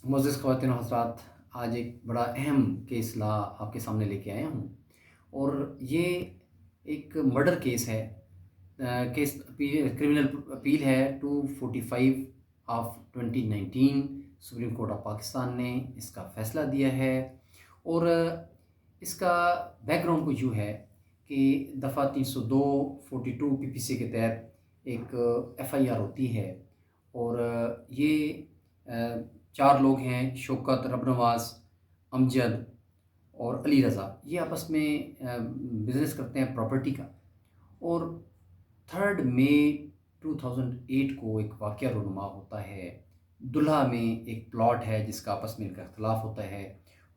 मुअज़्ज़िज़ ख़वातीन व हज़रात, आज एक बड़ा अहम केस ला आपके सामने लेके आया हूँ और ये एक मर्डर केस है। केस क्रिमिनल अपील है 245 of 2019। Supreme court of Pakistan ने इसका फ़ैसला दिया है और इसका बैकग्राउंड कुछ यूँ है कि दफ़ा 302 42 पीपीसी के तहत एक एफआईआर होती है और ये अ, 4 लोग हैं, शौकत, रबनवाज, अमजद और अली रज़ा। ये आपस में बिज़नेस करते हैं प्रॉपर्टी का। और 3 मई 2008 को एक वाक़या रूनुमा होता है। दुल्हा में एक प्लॉट है जिसका आपस में इनका इख्तलाफ होता है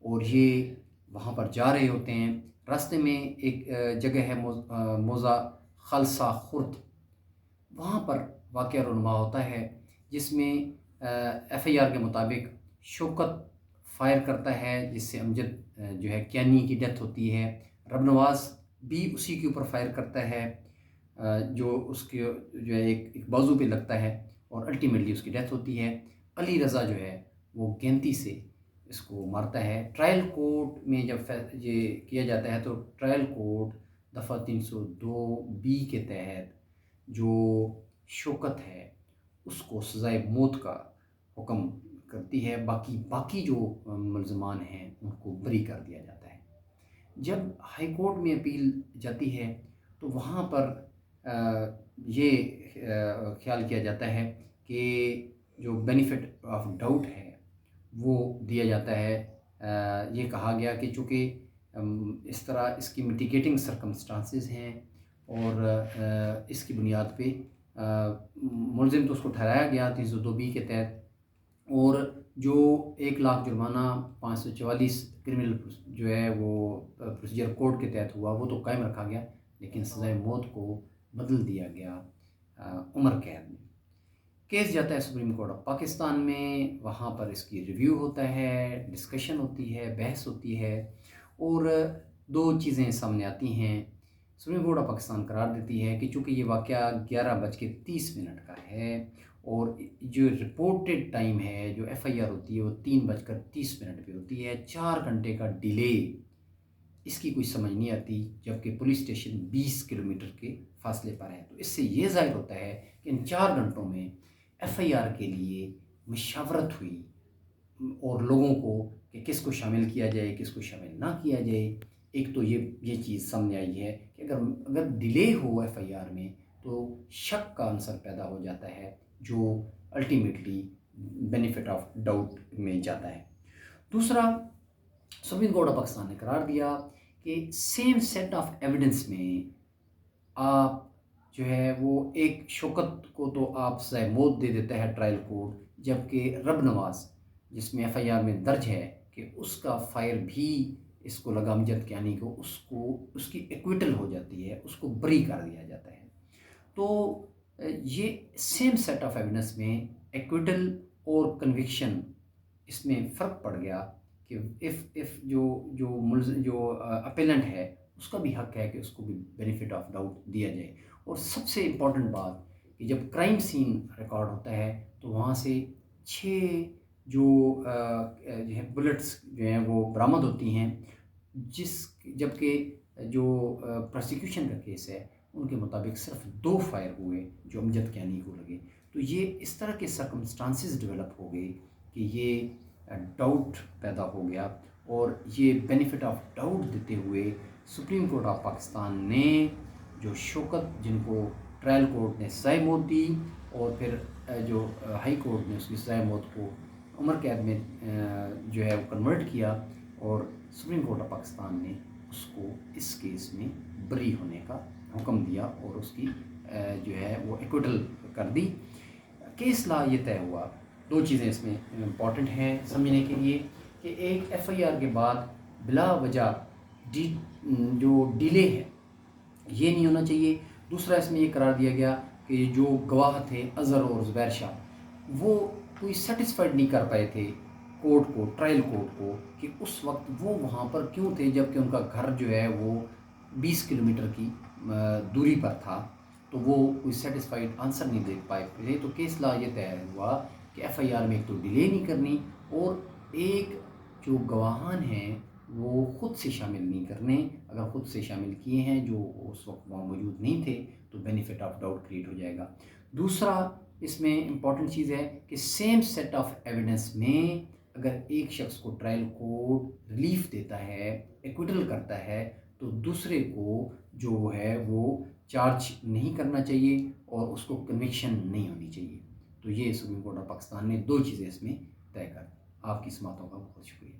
और ये वहाँ पर जा रहे होते हैं। रास्ते में एक जगह है मोज़ा खालसा खुर्द, वहाँ पर वाक़या रूनुमा होता है जिसमें एफआईआर के मुताबिक शौकत फायर करता है जिससे अमजद जो है कियानी की डेथ होती है। रबनवाज भी उसी के ऊपर फायर करता है जो उसके जो है एक बाजू पे लगता है और अल्टीमेटली उसकी डेथ होती है। अली रज़ा जो है वो गेंती से इसको मारता है। ट्रायल कोर्ट में जब ये किया जाता है तो ट्रायल कोर्ट दफ़ा 302 बी के तहत जो शौकत है उसको सज़ाए मौत का हुक्म करती है। बाकी बाकी जो मुलज़मान हैं उनको बरी कर दिया जाता है। जब हाई कोर्ट में अपील जाती है तो वहाँ पर ये ख्याल किया जाता है कि जो बेनिफिट ऑफ डाउट है वो दिया जाता है। ये कहा गया कि चूँकि इस तरह इसकी मिटिगेटिंग सर्कमस्टांसेस हैं और इसकी बुनियाद पे मुलज़िम तो उसको ठहराया गया 302 बी के तहत और जो 1 लाख जुर्माना 544 क्रिमिनल जो है वो प्रोसीजर कोड के तहत हुआ वो तो कायम रखा गया, लेकिन सज़ाए मौत को बदल दिया गया उम्र कैद में। केस जाता है सुप्रीम कोर्ट ऑफ पाकिस्तान में, वहाँ पर इसकी रिव्यू होता है, डिस्कशन होती है, बहस होती है और 2 चीज़ें सामने आती हैं। सुप्रीम कोर्ट ऑफ पाकिस्तान करार देती है कि चूँकि ये वाक़या 11:30 का है और जो रिपोर्टेड टाइम है, जो एफआईआर होती है वो 3:30 पे होती है। 4 घंटे का डिले, इसकी कोई समझ नहीं आती, जबकि पुलिस स्टेशन 20 किलोमीटर के फासले पर है। तो इससे ये ज़ाहिर होता है कि इन 4 घंटों में एफआईआर के लिए मशावरत हुई और लोगों को कि किसको शामिल किया जाए, किसको शामिल ना किया जाए। एक तो ये चीज़ सामने आई है कि अगर अगर डिले हो एफआईआर में तो शक का आंसर पैदा हो जाता है जो अल्टीमेटली बेनिफिट ऑफ डाउट में जाता है। दूसरा, सुप्रीम कोर्ट ऑफ पाकिस्तान ने करार दिया कि सेम सेट ऑफ एविडेंस में आप जो है वो एक शौकत को तो आप सज़ाए मौत दे देता है ट्रायल कोर्ट, जबकि रबनवाज जिसमें एफआईआर में दर्ज है कि उसका फायर भी इसको लगा अमजद कियानी को, उसको उसकी एक्विटल हो जाती है, उसको बरी कर दिया जाता है। तो ये सेम सेट ऑफ एविडेंस में एक्विटल और कन्विक्शन इसमें फ़र्क पड़ गया कि इफ़ जो अपेलेंट है उसका भी हक है कि उसको भी बेनिफिट ऑफ डाउट दिया जाए। और सबसे इम्पॉर्टेंट बात कि जब क्राइम सीन रिकॉर्ड होता है तो वहाँ से 6 जो जो है बुलेट्स जो हैं वो बरामद होती हैं, जबकि जो प्रोसिक्यूशन का केस है उनके मुताबिक सिर्फ 2 फायर हुए जो अमजद कियानी को लगे। तो ये इस तरह के सर्कमस्टांसेस डेवलप हो गए कि ये डाउट पैदा हो गया और ये बेनिफिट ऑफ डाउट देते हुए सुप्रीम कोर्ट ऑफ पाकिस्तान ने जो शौकत जिनको ट्रायल कोर्ट ने सज़ाए मौत दी और फिर जो हाई कोर्ट ने उसकी सज़ाए मौत को उम्र कैद में जो है वो कन्वर्ट किया और सुप्रीम कोर्ट ऑफ पाकिस्तान ने उसको इस केस में बरी होने का हुक्म दिया और उसकी जो है वो एक्विटल कर दी। केस ला ये तय हुआ। 2 चीज़ें इसमें इम्पॉर्टेंट हैं समझने के लिए कि एक एफआईआर के बाद बिला वजह जो डिले है ये नहीं होना चाहिए। दूसरा, इसमें ये करार दिया गया कि जो गवाह थे अज़हर और ज़ुबैर शाह वो कोई सेटिस्फाइड नहीं कर पाए थे कोर्ट को, ट्रायल कोर्ट को, कि उस वक्त वो वहाँ पर क्यों थे जबकि उनका घर जो है वो 20 किलोमीटर की दूरी पर था। तो वो कोई सेटिस्फाइड आंसर नहीं दे पाए थे। तो केस ला ये तय हुआ کہ ایف آئی آر میں ایک تو ڈیلے نہیں کرنی، اور ایک جو گواہان ہیں وہ خود سے شامل نہیں کرنے، اگر خود سے شامل کیے ہیں جو اس وقت وہاں موجود نہیں تھے تو بینیفٹ آف ڈاؤٹ کریٹ ہو جائے گا۔ دوسرا اس میں امپورٹنٹ چیز ہے کہ سیم سیٹ آف ایویڈنس میں اگر ایک شخص کو ٹرائل کورٹ ریلیف دیتا ہے، ایکویٹل کرتا ہے، تو دوسرے کو جو ہے وہ چارج نہیں کرنا چاہیے اور اس کو کنوکشن نہیں ہونی چاہیے۔ تو یہ سپریم کورٹ آف پاکستان نے 2 چیزیں اس میں طے کر دی۔ آپ کی سماعتوں کا بہت شکریہ۔